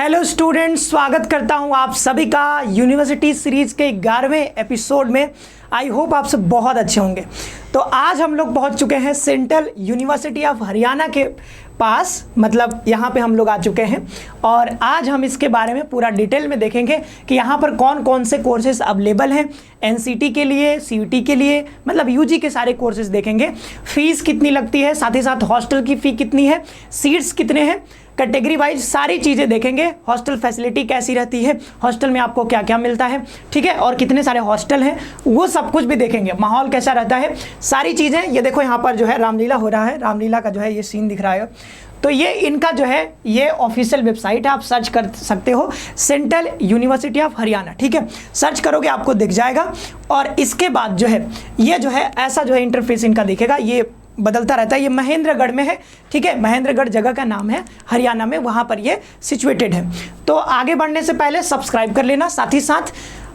Hello students, स्वागत करता हूं आप सभी का यूनिवर्सिटी सीरीज के 11वें एपिसोड में। आई होप आप सब बहुत अच्छे होंगे। तो आज हम लोग पहुंच चुके हैं सेंट्रल यूनिवर्सिटी ऑफ हरियाणा के पास, मतलब यहाँ पे हम लोग आ चुके हैं और आज हम इसके बारे में पूरा डिटेल में देखेंगे कि यहाँ पर कौन कौन से कोर्सेज अवेलेबल हैं एनसीटी के लिए, सीयूटी के लिए, मतलब यूजी के सारे कोर्सेज देखेंगे। फीस कितनी लगती है, साथ ही साथ हॉस्टल की फ़ी कितनी है, सीट्स कितने हैं, कैटेगरी वाइज सारी चीज़ें देखेंगे। हॉस्टल फैसिलिटी कैसी रहती है, हॉस्टल में आपको क्या क्या मिलता है, ठीक है, और कितने सारे हॉस्टल हैं वो सब कुछ भी देखेंगे। माहौल कैसा रहता है, सारी चीज़ें। ये देखो यहाँ पर जो है रामलीला हो रहा है, रामलीला का जो है ये सीन दिख रहा है। तो ये इनका जो है ये ऑफिशियल वेबसाइट है, आप सर्च कर सकते हो सेंट्रल यूनिवर्सिटी ऑफ हरियाणा, ठीक है। सर्च करोगे आपको दिख जाएगा और इसके बाद जो है ये जो है ऐसा जो है इंटरफेस इनका दिखेगा। ये बदलता रहता है। ये महेंद्रगढ़ में है, ठीक है, महेंद्रगढ़ जगह का नाम है हरियाणा में, वहाँ पर ये सिचुएटेड है। तो आगे बढ़ने से पहले सब्सक्राइब कर लेना, साथ ही साथ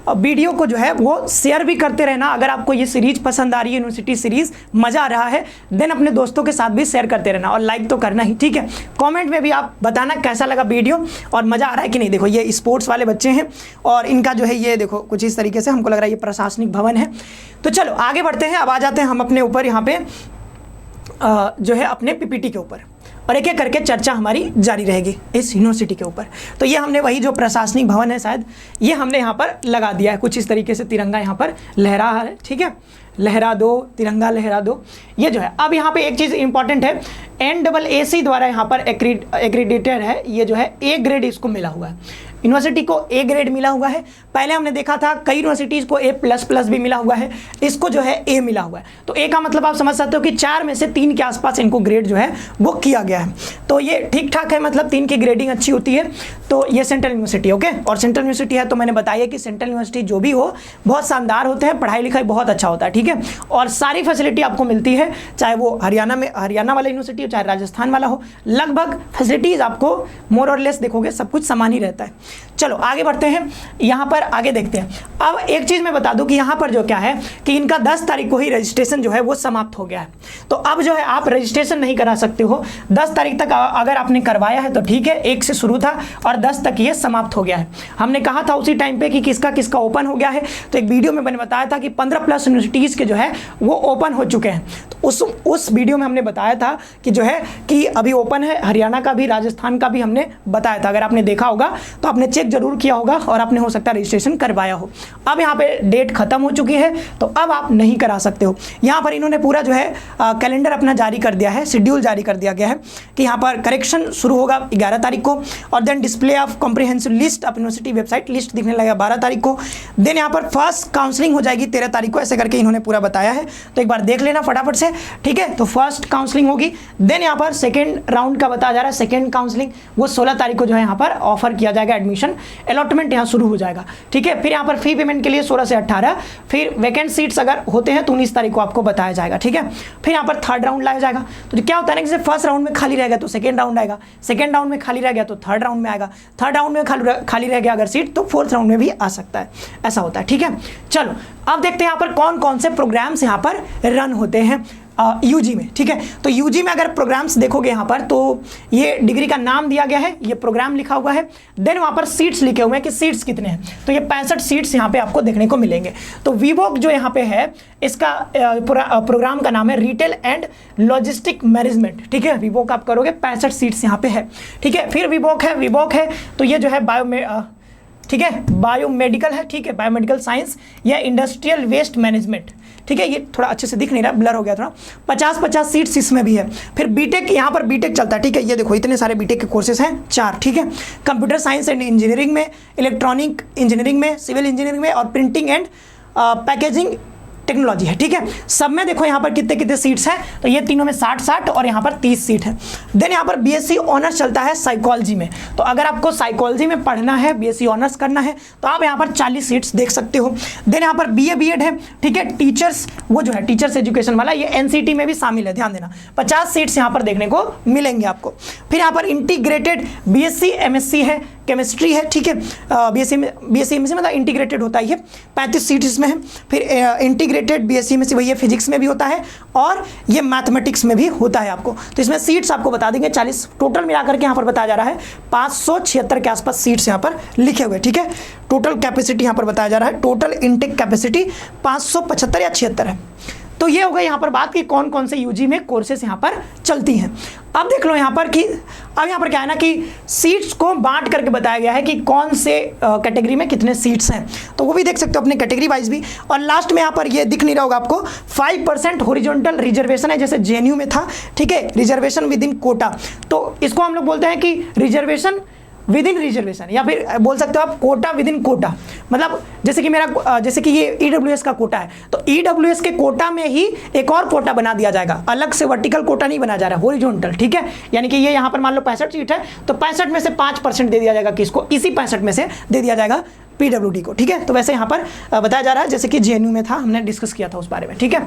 वीडियो को जो है वो शेयर भी करते रहना। अगर आपको ये सीरीज पसंद आ रही है, यूनिवर्सिटी सीरीज मज़ा आ रहा है, देन अपने दोस्तों के साथ भी शेयर करते रहना और लाइक तो करना ही, ठीक है। कमेंट में भी आप बताना कैसा लगा वीडियो और मज़ा आ रहा है कि नहीं। देखो ये स्पोर्ट्स वाले बच्चे हैं और इनका जो है ये देखो कुछ इस तरीके से, हमको लग रहा है ये प्रशासनिक भवन है। तो चलो आगे बढ़ते हैं। अब आ जाते हैं हम अपने ऊपर यहाँ पे जो है अपने पीपीटी के ऊपर, और एक एक करके चर्चा हमारी जारी रहेगी इस यूनिवर्सिटी के ऊपर। तो ये हमने वही जो प्रशासनिक भवन है शायद, ये हमने यहाँ पर लगा दिया है कुछ इस तरीके से, तिरंगा यहाँ पर लहरा है, ठीक है, लहरा दो तिरंगा लहरा दो, ये जो है। अब यहाँ पे एक चीज़ इंपॉर्टेंट है, NAAC द्वारा यहाँ पर एक्रीडिटेड है, ये जो है A ग्रेड इसको मिला हुआ है। यूनिवर्सिटी को A ग्रेड मिला हुआ है। पहले हमने देखा था कई यूनिवर्सिटीज़ को A++ भी मिला हुआ है, इसको जो है A मिला हुआ है। तो A का मतलब आप समझ सकते हो कि 4 में से 3 के आसपास इनको ग्रेड जो है वो किया गया है। तो ये ठीक ठाक है, मतलब 3 की ग्रेडिंग अच्छी होती है। तो ये सेंट्रल यूनिवर्सिटी, ओके। और सेंट्रल यूनिवर्सिटी है तो मैंने बताया कि सेंट्रल यूनिवर्सिटी जो भी हो बहुत शानदार होते हैं, पढ़ाई लिखाई बहुत अच्छा होता है, ठीक है, और सारी फैसिलिटी आपको मिलती है, चाहे वो हरियाणा वाला यूनिवर्सिटी हो, चाहे राजस्थान वाला हो, लगभग फैसिलिटीज़ आपको मोर और लेस देखोगे सब कुछ समान ही रहता है। चलो आगे बढ़ते हैं, यहाँ पर आगे देखते हैं। अब एक चीज़ मैं बता दूं कि यहाँ पर जो क्या है कि इनका 10 तारीख को ही रजिस्ट्रेशन जो है वो समाप्त हो गया है। तो अब जो है आप रजिस्ट्रेशन नहीं करा सकते हो 10 तारीख तक। अगर आपने करवाया है तो ठीक है, 1 से शुरू था और 10 तक ये समाप्त हो गया है। हमने कहा था उसी टाइम पे कि किसका किसका ओपन हो गया है, तो एक वीडियो में मैंने बताया था कि 15+ यूनिवर्सिटीज़ के जो है वो ओपन हो चुके हैं। तो उस वीडियो में हमने बताया था कि जो है कि अभी ओपन है, हरियाणा का भी राजस्थान का भी हमने बताया था। अगर आपने देखा होगा तो आपने चेक जरूर किया होगा और आपने हो सकता है रजिस्ट्रेशन करवाया हो। अब यहाँ पे डेट खत्म हो चुकी है तो अब आप नहीं करा सकते हो। यहाँ पर इन्होंने पूरा जो है कैलेंडर अपना जारी कर दिया है, शेड्यूल जारी कर दिया गया है कि यहाँ पर करेक्शन शुरू होगा 11 तारीख को, और then display of comprehensive list of university website list दिखने लगेगा 12 तारीख को। देन यहाँ पर फर्स्ट काउंसलिंग हो जाएगी 13 तारीख को, ऐसे करके इन्होंने पूरा बताया है। तो एक बार देख लेना फटाफट से, ठीक है। तो फर्स्ट काउंसलिंग होगी, देन यहाँ पर सेकेंड राउंड का बताया जा रहा है, सेकेंड काउंसलिंग वो 16 तारीख को जो है यहाँ पर ऑफर किया जाएगा, एडमिशन अलॉटमेंट यहाँ शुरू हो जाएगा, ठीक है। फिर यहाँ पर फी पेमेंट के लिए 16 से 18, फिर वैकेंट सीट्स अगर होते हैं तो 19 तारीख को आपको बताया जाएगा, ठीक है। फिर यहाँ पर थर्ड राउंड लाया जाएगा। तो क्या होता है ना कि फर्स्ट राउंड में खाली रह गया तो सेकेंड राउंड आएगा, सेकेंड राउंड में खाली रह गया तो थर्ड राउंड में आएगा, थर्ड राउंड में खाली रह गया अगर सीट तो फोर्थ राउंड में भी आ सकता है, ऐसा होता है, ठीक है। चलो अब देखते हैं यहाँ पर कौन कौन से प्रोग्राम्स यहाँ पर रन होते हैं यूजी में, ठीक है। तो यूजी में अगर प्रोग्राम्स देखोगे यहाँ पर तो ये डिग्री का नाम दिया गया है, ये प्रोग्राम लिखा हुआ है, देन वहाँ पर सीट्स लिखे हुए हैं कि सीट्स कितने हैं। तो ये 65 सीट्स यहाँ पे आपको देखने को मिलेंगे। तो वीवोक जो यहाँ पे है इसका प्रोग्राम का नाम है रिटेल एंड लॉजिस्टिक मैनेजमेंट, ठीक है। वीवोक आप करोगे 65 सीट्स यहाँ पे है, ठीक है। फिर वीवोक है तो ये जो है ठीक है, बायोमेडिकल है, ठीक है, बायोमेडिकल साइंस या इंडस्ट्रियल वेस्ट मैनेजमेंट, ठीक है। ये थोड़ा अच्छे से दिख नहीं रहा, ब्लर हो गया थोड़ा। 50 सीट्स इसमें भी है। फिर बीटेक, यहाँ पर बीटेक चलता है, ठीक है। ये देखो इतने सारे बीटेक के कोर्सेज हैं 4, ठीक है। कंप्यूटर साइंस एंड इंजीनियरिंग में, इलेक्ट्रॉनिक इंजीनियरिंग में, सिविल इंजीनियरिंग में और प्रिंटिंग एंड पैकेजिंग टेक्नोलॉजी है, ठीक है। सब में देखो यहाँ पर कितने कितने सीट्स हैं, तो ये तीनों में 60 और यहाँ पर 30 सीट है। देन यहाँ पर बीएससी ऑनर्स चलता है साइकोलॉजी में। तो अगर आपको साइकोलॉजी में पढ़ना है, बीएससी ऑनर्स करना है तो आप यहाँ पर 40 सीट्स देख सकते हो। देन यहाँ पर बीए बीएड है, ठीक है। टीचर्स वो जो है टीचर्स एजुकेशन वाला, ये एनसीटी में भी शामिल है, ध्यान देना। 50 सीट्स यहाँ पर देखने को मिलेंगे आपको। फिर यहाँ पर इंटीग्रेटेड बीएससी एमएससी है, केमिस्ट्री है, ठीक है, बीएससी एमएससी मतलब इंटीग्रेटेड होता ही है, 35 सीट इसमें है। फिर इंटीग्रेटेड बीएससी एमएससी वही है, फिजिक्स में भी होता है और ये मैथमेटिक्स में भी होता है आपको। तो इसमें सीट्स आपको बता देंगे 40, टोटल मिलाकर के यहाँ पर बताया जा रहा है 576 के आसपास सीट्स यहाँ पर लिखे हुए, ठीक है। टोटल कैपेसिटी यहाँ पर बताया जा रहा है, टोटल इनटेक कैपेसिटी 575 या 76 है। तो ये हो गई यहाँ पर बात कि कौन कौन से यूजी में कोर्सेस यहाँ पर चलती हैं। अब देख लो यहाँ पर कि अब यहाँ पर क्या है ना कि सीट्स को बांट करके बताया गया है कि कौन से कैटेगरी में कितने सीट्स हैं, तो वो भी देख सकते हो अपने कैटेगरी वाइज भी। और लास्ट में यहाँ पर ये दिख नहीं रहा होगा आपको, 5% हॉरिजॉन्टल रिजर्वेशन है, जैसे जेएनयू में था, ठीक है, रिजर्वेशन विद इन कोटा। तो इसको हम लोग बोलते हैं कि रिजर्वेशन विद इन रिजर्वेशन, या फिर बोल सकते हो आप कोटा विद इन कोटा। मतलब जैसे कि मेरा जैसे कि ये ईडब्ल्यूएस का कोटा है, तो ईडब्ल्यूएस के कोटा में ही एक और कोटा बना दिया जाएगा, अलग से वर्टिकल कोटा नहीं बना जा रहा है, हॉरिजॉन्टल, ठीक है। यानी कि ये यहाँ पर मान लो 65 सीट है, तो 65 में से 5% दे दिया जाएगा किसको, इसी 65 में से दे दिया जाएगा पीडब्ल्यूडी को, ठीक है। तो वैसे यहाँ पर बताया जा रहा है जैसे कि जेएनयू में था, हमने डिस्कस किया था उस बारे में, ठीक है।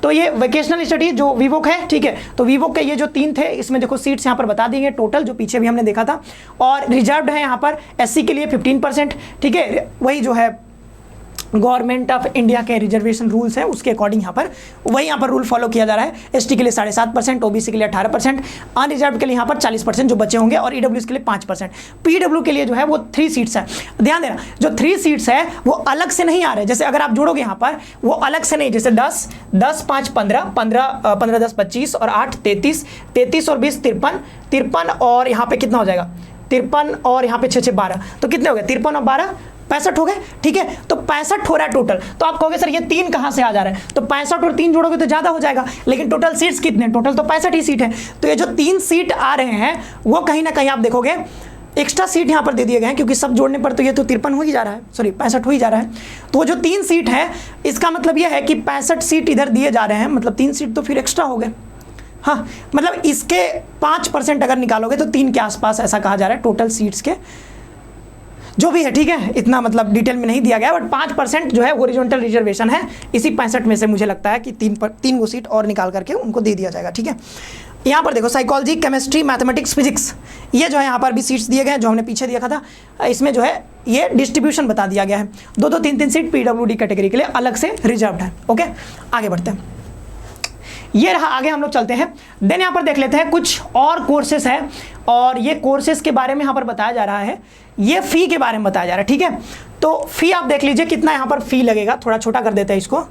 तो ये वोकेशनल स्टडी जो वीवोक है, ठीक है, तो वीवोक के ये जो 3 थे, इसमें देखो सीट्स यहाँ पर बता दी गई टोटल, जो पीछे भी हमने देखा था। और रिजर्व्ड है यहाँ पर एससी के लिए 15%, ठीक है, वही जो है गवर्नमेंट ऑफ इंडिया के रिजर्वेशन रूल्स हैं उसके अकॉर्डिंग यहाँ पर रूल फॉलो किया जा रहा है। एसटी के लिए 7.5%, ओबीसी के लिए 18%, अनरिजर्व के लिए यहाँ पर 40% जो बचे होंगे, और ईडब्ल्यूएस के लिए 5%। पीडब्ल्यू के लिए जो है वो 3 सीट्स है। ध्यान देना, जो 3 सीट्स है वो अलग से नहीं आ रहे, जैसे अगर आप जोड़ोगे यहाँ पर वो अलग से नहीं, जैसे 10, 10, 5, 15, 15, 10, 25 और 8, 33, 33 और 20, 53 और यहाँ पे कितना हो जाएगा 53 और यहाँ पे 6, 12, तो कितने हो गए 53 और 12, 65 हो गए, ठीक है। तो 65 हो रहा है टोटल। तो आप कहोगे सर ये 3 कहां से आ जा रहा है, तो 65 और 3 जोड़ोगे तो ज्यादा हो जाएगा, लेकिन टोटल सीट्स कितने, टोटल तो 65 ही सीट है। तो ये जो 3 सीट आ रहे हैं वो कहीं ना कहीं आप देखोगे एक्स्ट्रा सीट यहाँ पर दे दिए गए हैं, क्योंकि सब जोड़ने पर तो ये तो 53 हो ही जा रहा है, सॉरी 65 हो ही जा रहा है। तो वो जो 3 सीट है इसका मतलब ये है कि 65 सीट इधर दिए जा रहे हैं, मतलब 3 सीट तो फिर एक्स्ट्रा हो गए। हाँ, मतलब इसके 5% अगर निकालोगे तो 3 के आसपास ऐसा कहा जा रहा है टोटल सीट्स के, जो भी है, ठीक है, इतना मतलब डिटेल में नहीं दिया गया, बट 5% जो है हॉरिजॉन्टल रिजर्वेशन है, इसी 65 में से मुझे लगता है कि 3 वो सीट और निकाल करके उनको दे दिया जाएगा, ठीक है। यहाँ पर देखो साइकोलॉजी, केमिस्ट्री, मैथमेटिक्स, फिजिक्स, ये जो है यहाँ पर भी सीट्स दिए गए हैं, जो हमने पीछे दिया था। इसमें जो है ये डिस्ट्रीब्यूशन बता दिया गया है, 2-2, 3-3 सीट पीडब्ल्यूडी कैटेगरी के लिए अलग से रिजर्व्ड है। ओके, आगे बढ़ते हैं, ये रहा, आगे हम लोग चलते हैं। देन यहाँ पर देख लेते हैं कुछ और कोर्सेस है, और ये कोर्सेस के बारे में यहाँ पर बताया जा रहा है, ये फी के बारे में बताया जा रहा है, ठीक है। तो फी आप देख लीजिए कितना यहाँ पर फी लगेगा, थोड़ा छोटा कर देते हैं इसको,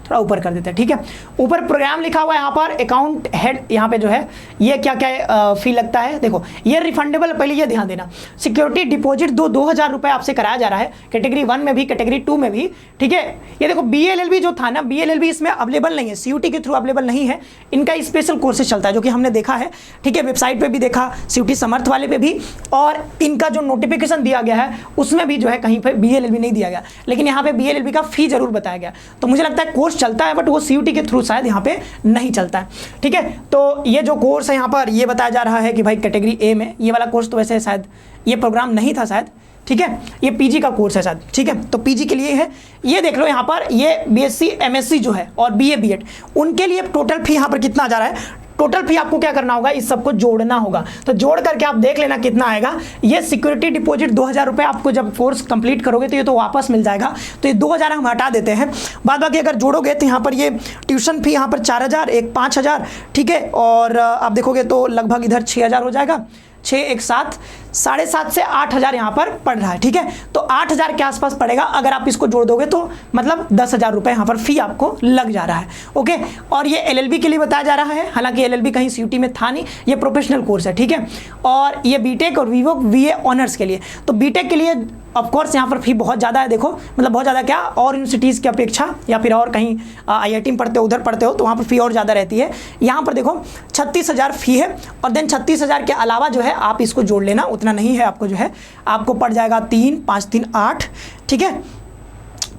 थोड़ा ऊपर कर देते हैं, ठीक है। ऊपर प्रोग्राम लिखा हुआ है यहाँ पर, अकाउंट हेड यहाँ पे जो है ये क्या क्या फी लगता है, देखो ये रिफंडेबल, पहले ये ध्यान देना। सिक्योरिटी डिपॉजिट 2,000 रुपये आपसे कराया जा रहा है, कैटेगरी 1 में भी, कैटेगरी 2 में भी, ठीक है। ये देखो BLLB जो था ना, BLLB इसमें अवेलेबल नहीं है, CUT के थ्रू अवेलेबल नहीं है, इनका स्पेशल कोर्सेज चलता है, जो कि हमने देखा है, ठीक है, वेबसाइट पर भी देखा, CUT समर्थ वाले पे भी, और इनका जो नोटिफिकेशन दिया गया है उसमें भी जो है कहीं पर BLLB नहीं दिया गया, लेकिन यहाँ पे BLLB का फी जरूर बताया गया। तो मुझे लगता है कोर्स चलता है, बट वो CUT के थ्रू शायद यहाँ पे नहीं चलता है, ठीक है। तो ये जो कोर्स है यहाँ पर ये बताया जा रहा है कि भाई कैटेगरी A में ये वाला कोर्स, तो वैसे शायद ये प्रोग्राम नहीं था शायद, ठीक है, ये PG का कोर्स है शायद, ठीक है। तो PG के लिए है, ये देख लो यहाँ पर, ये BSc MSc जो है और BA BEd उनके लिए टोटल फी यहाँ पर कितना आ जा रहा है। टोटल फी आपको क्या करना होगा, इस सबको जोड़ना होगा, तो जोड़ करके आप देख लेना कितना आएगा। ये सिक्योरिटी डिपॉजिट 2,000 रुपये आपको जब कोर्स कंप्लीट करोगे तो ये तो वापस मिल जाएगा, तो ये 2,000 हम हटा देते हैं। बाद बाकी अगर जोड़ोगे तो यहाँ पर ये ट्यूशन फी यहाँ पर 4,000, एक 5,000, ठीक है, और आप देखोगे तो लगभग इधर 6,000 हो जाएगा, 6, 1, 7, 7.5 से 8,000 यहाँ पर पड़ रहा है, ठीक है। तो 8,000 के आसपास पड़ेगा, अगर आप इसको जोड़ दोगे तो मतलब 10,000 रुपये यहाँ पर फी आपको लग जा रहा है। ओके, और ये LLB के लिए बताया जा रहा है, हालांकि LLB कहीं CUT में था नहीं, ये प्रोफेशनल कोर्स है, ठीक है। और ये बीटेक और वीवोक VA ऑनर्स के लिए, तो बीटेक के लिए ऑफकोर्स यहाँ पर फी बहुत ज़्यादा है, देखो मतलब बहुत ज़्यादा क्या, और यूनिवर्सिटीज़ की अपेक्षा, या फिर और कहीं IIT में पढ़ते हो, उधर पढ़ते हो, तो वहाँ पर फी और ज़्यादा रहती है। यहाँ पर देखो 36,000 फी है, और देन 36,000 के अलावा जो है आप इसको जोड़ लेना, उतना नहीं है, आपको जो है आपको पड़ जाएगा 3, 5, 3, 8, ठीक है,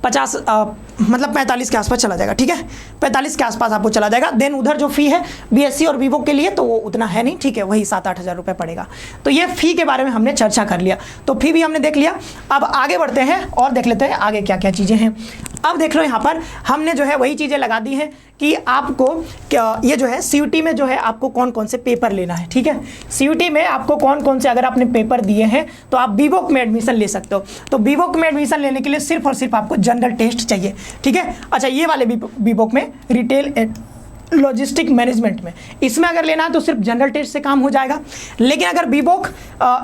50 मतलब 45 के आसपास चला जाएगा, ठीक है, 45 के आसपास आपको चला जाएगा। देन उधर जो फी है BSc और वीवो के लिए तो वो उतना है नहीं, ठीक है, वही 7-8 हज़ार रुपये पड़ेगा। तो ये फ़ी के बारे में हमने चर्चा कर लिया, तो फ़ी भी हमने देख लिया। अब आगे बढ़ते हैं और देख लेते हैं आगे क्या क्या चीज़ें हैं। अब देख लो यहाँ पर हमने जो है वही चीज़ें लगा दी हैं कि आपको ये जो है CUT में जो है आपको कौन कौन से पेपर लेना है, ठीक है। CUT में आपको कौन कौन से अगर आपने पेपर दिए हैं तो आप बीवोक में एडमिशन ले सकते हो। तो बीवोक में एडमिशन लेने के लिए सिर्फ और सिर्फ आपको जनरल टेस्ट चाहिए, ठीक है। अच्छा, ये वाले बीवोक में रिटेल लॉजिस्टिक मैनेजमेंट में, इसमें अगर लेना है तो सिर्फ जनरल टेस्ट से काम हो जाएगा। लेकिन अगर BVoc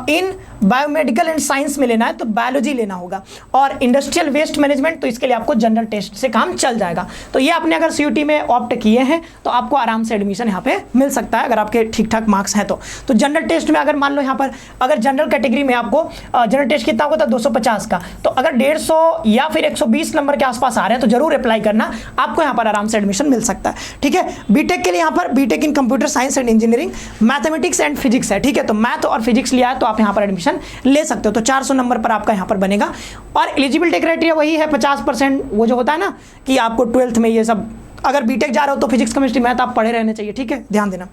in biomedical and science में लेना है तो बायोलॉजी लेना होगा, और इंडस्ट्रियल वेस्ट मैनेजमेंट तो इसके लिए आपको जनरल टेस्ट से काम चल जाएगा। तो ये आपने अगर CUT में ऑप्ट किए हैं तो आपको आराम से एडमिशन यहाँ पे मिल सकता है, अगर आपके ठीक ठाक मार्क्स हैं तो जनरल टेस्ट में अगर मान लो यहाँ पर अगर जनरल कैटेगरी में आपको जनरल टेस्ट कितना होगा, 250 का, तो अगर 150 या फिर 120 नंबर के आसपास आ रहे हैं तो जरूर अप्लाई करना, आपको यहाँ पर आराम से एडमिशन मिल सकता है, ठीक है। बीटेक के लिए यहाँ पर BTech in computer science and engineering, mathematics and physics है, ठीक है। तो मैथ और फिजिक्स लिया है तो आप यहाँ पर एडमिशन ले सकते हो। तो 400 नंबर पर आपका यहाँ पर बनेगा, और एलिजिबिलिटी क्राइटेरिया वही है 50%, वो जो होता है ना कि आपको 12th में ये सब, अगर बीटेक जा रहे हो तो फिजिक्स केमिस्ट्री मैथ आप पढ़े रहने चाहिए, ठीक है, ध्यान देना।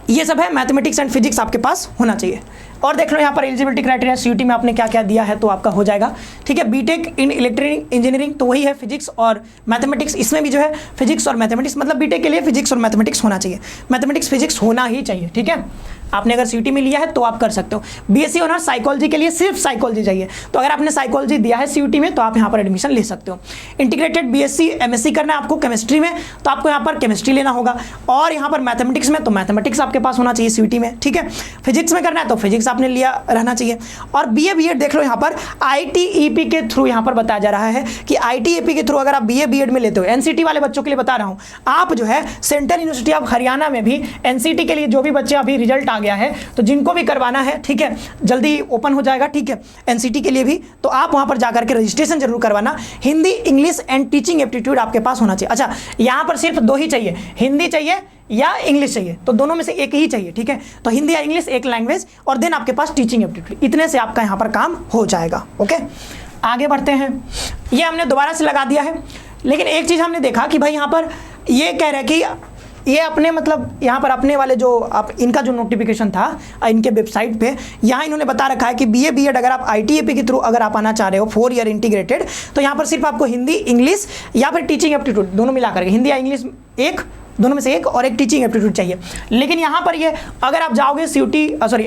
ये सब है, मैथमेटिक्स एंड फिजिक्स आपके पास होना चाहिए। और देख लो यहाँ पर एलिजिबिलिटी क्राइटेरिया CUT में आपने क्या क्या दिया है तो आपका हो जाएगा, ठीक है। बीटेक इन इलेक्ट्रॉनिक इंजीनियरिंग तो वही है, फिजिक्स और मैथमेटिक्स, इसमें भी जो है फिजिक्स और मैथमेटिक्स, मतलब बीटेक के लिए फिजिक्स और मैथमेटिक्स होना चाहिए, मैथमेटिक्स फिजिक्स होना ही चाहिए, ठीक है। आपने अगर CUT में लिया है तो आप कर सकते हो। BSc ऑनर्स साइकोलॉजी के लिए सिर्फ साइकोलॉजी चाहिए, तो अगर आपने साइकोलॉजी दिया है CUT में तो आप यहाँ पर एडमिशन ले सकते हो। इंटीग्रेटेड BSc MSc करना है आपको केमिस्ट्री में तो आपको यहाँ पर केमिस्ट्री लेना होगा, और यहाँ पर मैथमेटिक्स में तो मैथमेटिक्स आपके पास होना चाहिए CUT में, ठीक है। फिजिक्स में करना है तो फिजिक्स आपने लिया रहना चाहिए। और BA B.Ed देख लो यहाँ पर ITEP के थ्रू यहाँ पर बताया जा रहा है कि ITEP के थ्रू अगर आप BA B.Ed में लेते हो, NCT वाले बच्चों के लिए बता रहा हूँ, आप जो है सेंट्रल यूनिवर्सिटी ऑफ हरियाणा में भी NCT के लिए जो भी बच्चे अभी रिजल्ट आ गया है तो जिनको भी करवाना है, ठीक है, जल्दी ओपन हो जाएगा, ठीक है, NCT के लिए भी, तो आप वहां पर जाकर के रजिस्ट्रेशन जरूर करवाना। Hindi, English and teaching aptitude आपके पास होना चाहिए। अच्छा, यहाँ पर सिर्फ 2 ही चाहिए, हिंदी चाहिए या इंग्लिश चाहिए, तो दोनों में से एक ही चाहिए, ठीक है। तो हिंदी या इंग्लिश एक लैंग्वेज, और देन आपके पास टीचिंग एप्टीट्यूड, इतने से आपका यहाँ पर काम हो जाएगा। ओके, आगे बढ़ते हैं। ये हमने दोबारा से लगा दिया है, लेकिन एक चीज़ हमने देखा कि भाई यहाँ पर ये कह रहे हैं कि ये अपने मतलब यहाँ पर अपने वाले जो आप इनका जो नोटिफिकेशन था इनके वेबसाइट पे, यहाँ इन्होंने बता रखा है कि BA B.Ed अगर आप ITEP के थ्रू अगर आप आना चाह रहे हो 4 ईयर इंटीग्रेटेड, तो यहाँ पर सिर्फ आपको हिंदी, इंग्लिश या फिर टीचिंग एप्टीट्यूड दोनों मिला करके, हिंदी या इंग्लिश एक, दोनों में से एक, और एक टीचिंग एप्टीट्यूड चाहिए। लेकिन यहाँ पर ये अगर आप जाओगे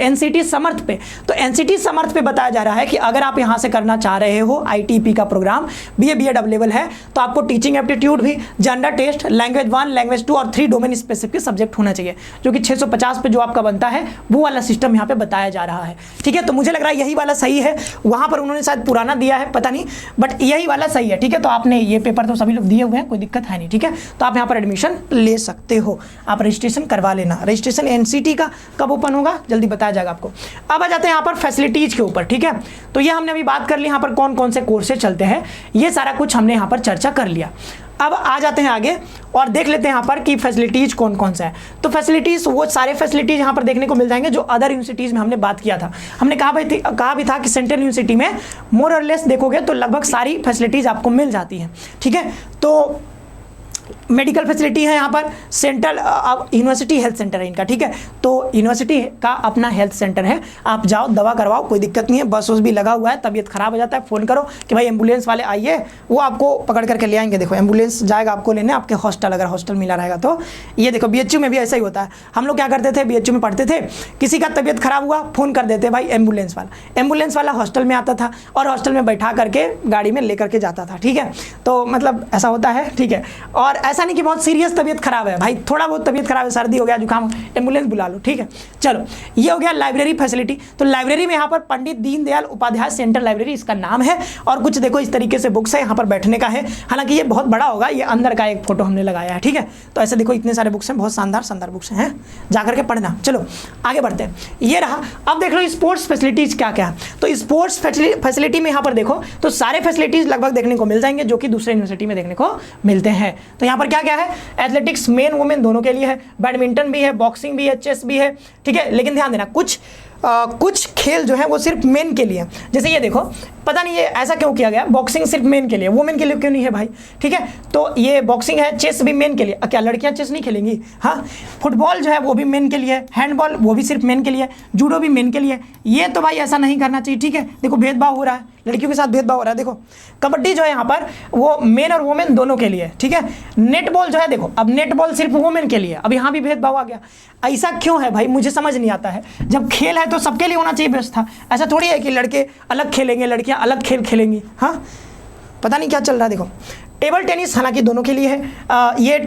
NCT समर्थ पे, तो NCT समर्थ पे बताया जा रहा है कि अगर आप यहाँ से करना चाह रहे हो ITEP का प्रोग्राम, BA B.Ed अवेलेबल है, तो आपको टीचिंग एप्टीट्यूड भी, जनरल टेस्ट, लैंग्वेज 1, लैंग्वेज 2 और 3 डोमेन स्पेसिफिक सब्जेक्ट होना चाहिए, जो कि 650 पे जो आपका बनता है वो वाला सिस्टम यहाँ पे बताया जा रहा है, ठीक है। तो मुझे लग रहा है यही वाला सही है, वहाँ पर उन्होंने शायद पुराना दिया है, पता नहीं, बट यही वाला सही है, ठीक है। तो आपने ये पेपर तो सभी लोग दिए हुए हैं, कोई दिक्कत है नहीं, ठीक है। तो आप यहाँ पर एडमिशन ले सकते हो, आप रजिस्ट्रेशन करवा लेना। रजिस्ट्रेशन NCT का कब ओपन होगा जल्दी बताया जाएगा आपको। अब आ जाते हैं यहाँ पर फैसिलिटीज के ऊपर, ठीक है। तो ये हमने अभी बात कर ली यहाँ पर कौन कौन से कोर्सेज चलते हैं, ये सारा कुछ हमने यहाँ पर चर्चा कर लिया। अब आ जाते हैं आगे और देख लेते हैं यहाँ पर कि फैसिलिटीज कौन कौन सा है। तो फैसिलिटीज, वो सारे फैसिलिटीज यहाँ पर देखने को मिल जाएंगे जो अदर यूनिवर्सिटीज में हमने बात किया था। हमने कहा भी था कि सेंट्रल यूनिवर्सिटी में मोर और लेस देखोगे तो लगभग सारी फैसिलिटीज आपको मिल जाती हैं, ठीक है। तो मेडिकल फैसिलिटी है यहाँ पर, सेंट्रल यूनिवर्सिटी हेल्थ सेंटर है इनका, ठीक है। तो यूनिवर्सिटी का अपना हेल्थ सेंटर है, आप जाओ दवा करवाओ, कोई दिक्कत नहीं है। बस भी लगा हुआ है, तबीयत खराब हो जाता है फ़ोन करो कि भाई एम्बुलेंस वाले आइए, वो आपको पकड़ करके ले आएंगे। देखो एम्बुलेंस जाएगा आपको लेने आपके हॉस्टल, अगर हॉस्टल मिला रहेगा तो। ये देखो BHU में भी ऐसा ही होता है। हम लोग क्या करते थे, BHU में पढ़ते थे, किसी का तबीयत खराब हुआ फ़ोन कर देते भाई एम्बुलेंस वाला हॉस्टल में आता था और हॉस्टल में बैठा करके गाड़ी में ले करके जाता था, ठीक है। तो मतलब ऐसा होता है, ठीक है। और ऐसा नहीं कि बहुत सीरियस तबीयत खराब है भाई, थोड़ा बहुत तबीयत खराब है, सर्दी हो गया, जुकाम, एम्बुलेंस बुला लो, ठीक है। चलो, ये हो गया लाइब्रेरी फैसिलिटी। तो लाइब्रेरी में यहाँ पर पंडित दीनदयाल उपाध्याय सेंट्रल लाइब्रेरी इसका नाम है, और कुछ देखो इस तरीके से बुक्स है, यहाँ पर बैठने का है। हालांकि ये बहुत बड़ा होगा, ये अंदर का एक फोटो हमने लगाया है, ठीक है। तो ऐसे देखो इतने सारे बुक्स हैं, बहुत शानदार बुक्स हैं, जाकर के पढ़ना। चलो आगे बढ़ते हैं, ये रहा। अब देख लो स्पोर्ट्स फैसिलिटीज क्या क्या है। तो स्पोर्ट्स फैसिलिटी में यहाँ पर देखो तो सारे फैसिलिटीज लगभग देखने को मिल जाएंगे जो कि दूसरे यूनिवर्सिटी में देखने को मिलते हैं। तो यहाँ पर क्या क्या है, एथलेटिक्स मेन वुमेन दोनों के लिए है, बैडमिंटन भी है, बॉक्सिंग भी है, चेस भी है, ठीक है। लेकिन ध्यान देना कुछ खेल जो है वो सिर्फ मेन के लिए, जैसे ये देखो पता नहीं ये ऐसा क्यों किया गया, बॉक्सिंग सिर्फ मेन के लिए, वुमेन के लिए क्यों नहीं है भाई, ठीक है। तो ये बॉक्सिंग है, चेस भी मेन के लिए, क्या लड़कियां चेस नहीं खेलेंगी, हाँ। फुटबॉल जो है वो भी मेन के लिए, हैंडबॉल वो भी सिर्फ मेन के लिए, जूडो भी मेन के लिए। ये तो भाई ऐसा नहीं करना चाहिए, ठीक है। देखो भेदभाव हो रहा है, लड़कियों के साथ भेदभाव हो रहा है। देखो कबड्डी जो है यहाँ पर वो मेन और वुमेन दोनों के लिए, ठीक है। नेटबॉल जो है, देखो अब नेटबॉल सिर्फ वुमेन के लिए, अब यहाँ भी भेदभाव आ गया। ऐसा क्यों है भाई, मुझे समझ नहीं आता है। जब खेल है तो सबके लिए होना चाहिए व्यवस्था, ऐसा थोड़ी है कि लड़के अलग खेलेंगे लड़कियां अलग खेल खेलेंगी, हाँ। पता नहीं क्या चल रहा है। देखो टेबल टेनिस हालांकि दोनों के लिए है। ये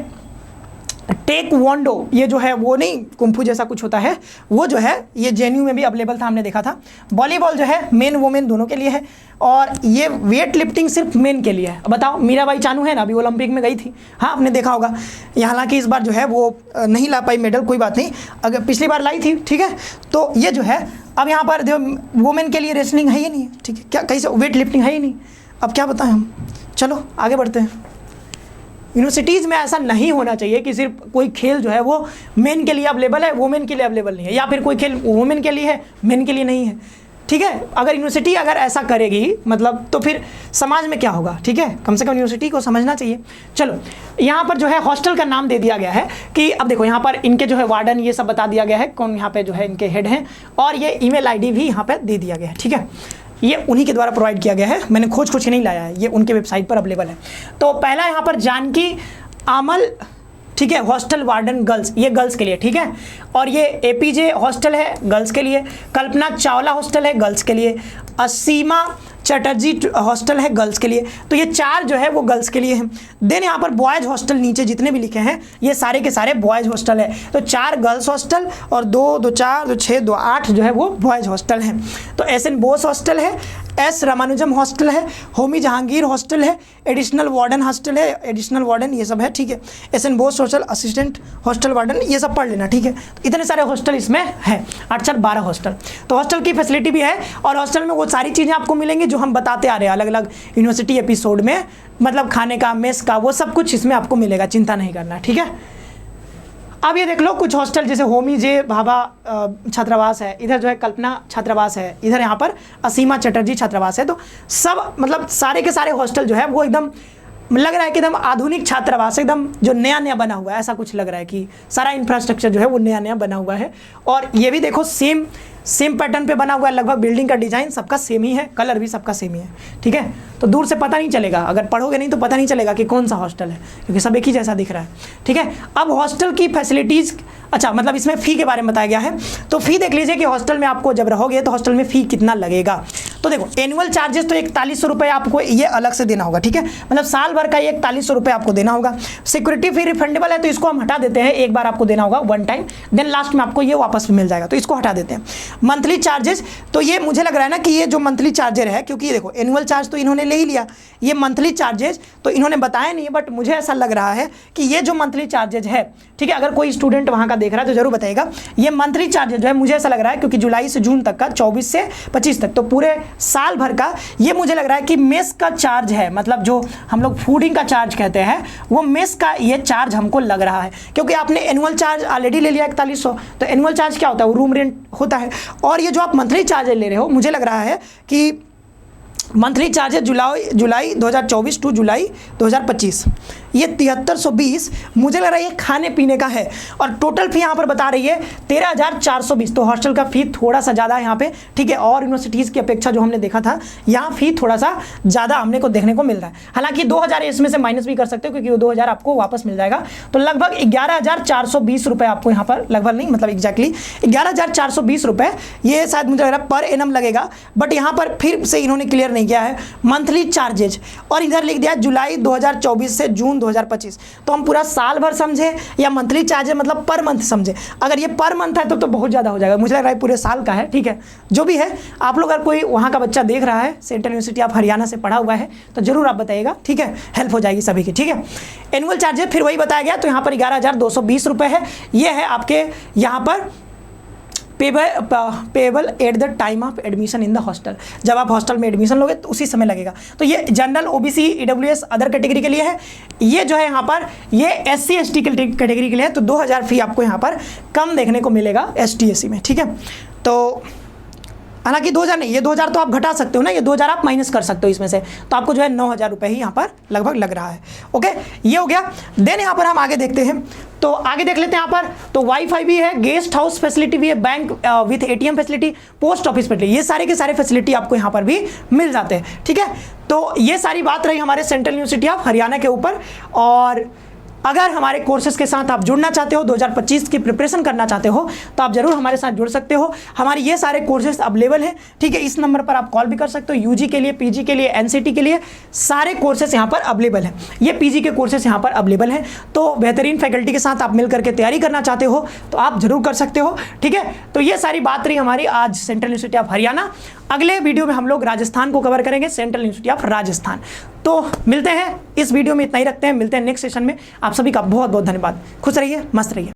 टेक वॉन्डो, ये जो है वो नहीं कुंफू जैसा कुछ होता है, वो जो है ये जेएनयू में भी अवेलेबल था, हमने देखा था। वॉलीबॉल जो है मेन वुमेन दोनों के लिए है। और ये वेट लिफ्टिंग सिर्फ मेन के लिए है। बताओ मीराबाई चानू है ना, अभी ओलंपिक में गई थी, हाँ आपने देखा होगा। हालांकि इस बार जो है वो नहीं ला पाई मेडल, कोई बात नहीं, अगर पिछली बार लाई थी, ठीक है। तो ये जो है अब यहाँ पर वुमेन के लिए रेसलिंग है ही नहीं, ठीक है, क्या कैसे वेट लिफ्टिंग है ही नहीं। अब क्या बताएं हम, चलो आगे बढ़ते हैं। यूनिवर्सिटीज़ में ऐसा नहीं होना चाहिए कि सिर्फ कोई खेल जो है वो मेन के लिए अवेलेबल है, वुमेन के लिए अवेलेबल नहीं है, या फिर कोई खेल वुमेन के लिए है मेन के लिए नहीं है, ठीक है। अगर यूनिवर्सिटी अगर ऐसा करेगी मतलब तो फिर समाज में क्या होगा, ठीक है। कम से कम यूनिवर्सिटी को समझना चाहिए। चलो यहाँ पर जो है हॉस्टल का नाम दे दिया गया है कि अब देखो यहाँ पर इनके जो है वार्डन ये सब बता दिया गया है, कौन यहाँ पे जो है इनके हेड हैं, और ये ईमेल आईडी भी यहाँ पर दे दिया गया है, ठीक है। ये उन्हीं के द्वारा प्रोवाइड किया गया है, मैंने खोज के नहीं लाया है, ये उनके वेबसाइट पर अवेलेबल है। तो पहला यहाँ पर जानकी आमल, ठीक है, हॉस्टल वार्डन गर्ल्स, ये गर्ल्स के लिए, ठीक है। और ये एपीजे हॉस्टल है गर्ल्स के लिए, कल्पना चावला हॉस्टल है गर्ल्स के लिए, असीमा चटर्जी हॉस्टल है गर्ल्स के लिए। तो ये 4 जो है वो गर्ल्स के लिए हैं। देन यहाँ पर बॉयज़ हॉस्टल नीचे जितने भी लिखे हैं ये सारे के सारे बॉयज़ हॉस्टल है। तो 4 गर्ल्स हॉस्टल और 2 2 4 2 6 2 8 जो है वो बॉयज़ हॉस्टल हैं। तो एसएन बोस हॉस्टल है, एस रामानुजम हॉस्टल है, होमी जहांगीर हॉस्टल है, एडिशनल वार्डन हॉस्टल है, एडिशनल वार्डन ये सब है, ठीक है। SN Bose hostel, assistant hostel warden, ये सब पढ़ लेना, ठीक है। तो इतने सारे हॉस्टल इसमें है, 8 12 हॉस्टल। तो हॉस्टल की फैसिलिटी भी है, और हॉस्टल में वो सारी चीज़ें आपको मिलेंगी जो हम बताते आ रहे हैं अलग अलग यूनिवर्सिटी एपिसोड में, मतलब खाने का, मेस का, वो सब कुछ इसमें आपको मिलेगा, चिंता नहीं करना, ठीक है। अब ये देख लो कुछ हॉस्टल, जैसे होमी जे भाभा छात्रावास है, इधर जो है कल्पना छात्रावास है, इधर यहाँ पर असीमा चटर्जी छात्रावास है। तो सब मतलब सारे के सारे हॉस्टल जो है वो एकदम लग रहा है कि एकदम आधुनिक छात्रावास, एकदम जो नया नया बना हुआ है, ऐसा कुछ लग रहा है कि सारा इंफ्रास्ट्रक्चर जो है वो नया नया बना हुआ है। और ये भी देखो सेम पैटर्न पे बना हुआ है, लगभग बिल्डिंग का डिज़ाइन सबका सेम ही है, कलर भी सबका सेम ही है, ठीक है। तो दूर से पता नहीं चलेगा, अगर पढ़ोगे नहीं तो पता नहीं चलेगा कि कौन सा हॉस्टल है, क्योंकि सब एक ही जैसा दिख रहा है, ठीक है। अब हॉस्टल की फैसिलिटीज़, अच्छा मतलब इसमें फ़ी के बारे में बताया गया है। तो फ़ी देख लीजिए कि हॉस्टल में आपको जब रहोगे तो हॉस्टल में फ़ी कितना लगेगा। तो देखो एनुअल चार्जेस तो 4100 रुपये आपको ये अलग से देना होगा, ठीक है। मतलब साल भर का ये 4100 रुपये आपको देना होगा। सिक्योरिटी फी रिफंडेबल है तो इसको हम हटा देते हैं, एक बार आपको देना होगा वन टाइम, देन लास्ट में आपको ये वापस मिल जाएगा, तो इसको हटा देते हैं। मंथली चार्जेस, तो ये मुझे लग रहा है ना कि ये जो मंथली चार्जर है, क्योंकि देखो एनुअल चार्ज तो इन्होंने ले ही लिया, ये मंथली चार्जेस तो इन्होंने बताया नहीं, बट मुझे ऐसा लग रहा है कि ये जो मंथली चार्जेज है, ठीक है, अगर कोई स्टूडेंट वहाँ का देख रहा है तो जरूर बताइएगा। ये मंथली चार्जेज जो है मुझे ऐसा लग रहा है, क्योंकि जुलाई से जून तक का, 24 से 25 तक, तो पूरे साल भर का ये मुझे लग रहा है कि मेस का चार्ज है, मतलब जो हम लोग फूडिंग का चार्ज कहते हैं, वो मेस का ये चार्ज हमको लग रहा है। क्योंकि आपने एनुअल चार्ज ऑलरेडी ले लिया 4100, तो एनुअल चार्ज क्या होता है, वो रूम रेंट होता है। और ये जो आप मंथली चार्ज ले रहे हो, मुझे लग रहा है कि मंथली चार्ज है जुलाई 2024 टू जुलाई 2025, ये 7320 मुझे लग रहा है ये खाने पीने का है। और टोटल फी यहाँ पर बता रही है 13420, तो हॉस्टल का फ़ी थोड़ा सा ज़्यादा है यहाँ पे, ठीक है। और यूनिवर्सिटीज़ की अपेक्षा जो हमने देखा था, यहाँ फ़ी थोड़ा सा ज़्यादा हमने को देखने को मिल रहा है। हालांकि 2000 इसमें से माइनस भी कर सकते हो, क्योंकि वो 2000 आपको वापस मिल जाएगा। तो लगभग 11420 रुपये आपको यहाँ पर, लगभग नहीं मतलब एग्जैक्टली 11420 रुपये, ये शायद मुझे लग रहा है पर एनम लगेगा, बट यहाँ पर फिर से इन्होंने क्लियर नहीं किया है मंथली चार्जेज। और इधर लिख दिया जुलाई 2024 से जून 2025, तो हम पूरा साल भर समझे या मंथली चार्जेज मतलब पर मंथ समझे। अगर ये पर मंथ है तो बहुत ज़्यादा हो जाएगा, मुझे लग रहा है पूरे साल का है, ठीक है। जो भी है, आप लोग अगर कोई वहाँ का बच्चा देख रहा है, सेंट्रल यूनिवर्सिटी ऑफ हरियाणा से पढ़ा हुआ है, तो जरूर आप बताइएगा, ठीक है, हेल्प हो जाएगी सभी की, ठीक है। एनुअल चार्जेज फिर वही बताया गया, तो यहाँ पर 11220 रुपये है। ये है आपके यहाँ पर payable at the time of admission in the hostel, जब आप हॉस्टल में एडमिशन लोगे तो उसी समय लगेगा। तो ये general, OBC, EWS other category के लिए है। ये जो है यहाँ पर ये एससी एसटी कैटेगरी के लिए है, तो 2000 फी आपको यहाँ पर कम देखने को मिलेगा एसटी एससी में, ठीक है। तो हालांकि 2000 नहीं, ये 2000 तो आप घटा सकते हो ना, ये 2000 आप माइनस कर सकते हो इसमें से, तो आपको जो है 9000 रुपये ही यहाँ पर लगभग लग रहा है। ओके, ये हो गया। देन यहाँ पर हम आगे देखते हैं, तो आगे देख लेते हैं यहाँ पर, तो वाईफाई भी है, गेस्ट हाउस फैसिलिटी भी है, bank with ATM facility, post office facility, ये सारे के सारे फैसिलिटी आपको यहाँ पर भी मिल जाते हैं। ठीक है, तो ये सारी बात रही हमारे सेंट्रल यूनिवर्सिटी ऑफ हरियाणा के ऊपर। और अगर हमारे कोर्सेज के साथ आप जुड़ना चाहते हो, 2025 की प्रिपरेशन करना चाहते हो, तो आप जरूर हमारे साथ जुड़ सकते हो। हमारे ये सारे कोर्सेज अवेलेबल हैं। ठीक है, इस नंबर पर आप कॉल भी कर सकते हो। यूजी के लिए, पीजी के लिए, एनसीटी के लिए सारे कोर्सेज यहाँ पर अवेलेबल हैं। ये पीजी के कोर्सेज यहाँ पर अवेलेबल हैं। तो बेहतरीन फैकल्टी के साथ आप मिल करके तैयारी करना चाहते हो तो आप जरूर कर सकते हो। ठीक है, तो ये सारी बात रही हमारी आज सेंट्रल यूनिवर्सिटी ऑफ हरियाणा। अगले वीडियो में हम लोग राजस्थान को कवर करेंगे, सेंट्रल यूनिवर्सिटी ऑफ राजस्थान। तो मिलते हैं, इस वीडियो में इतना ही रखते हैं, मिलते हैं नेक्स्ट सेशन में। आप सभी का बहुत बहुत धन्यवाद। खुश रहिए, मस्त रहिए।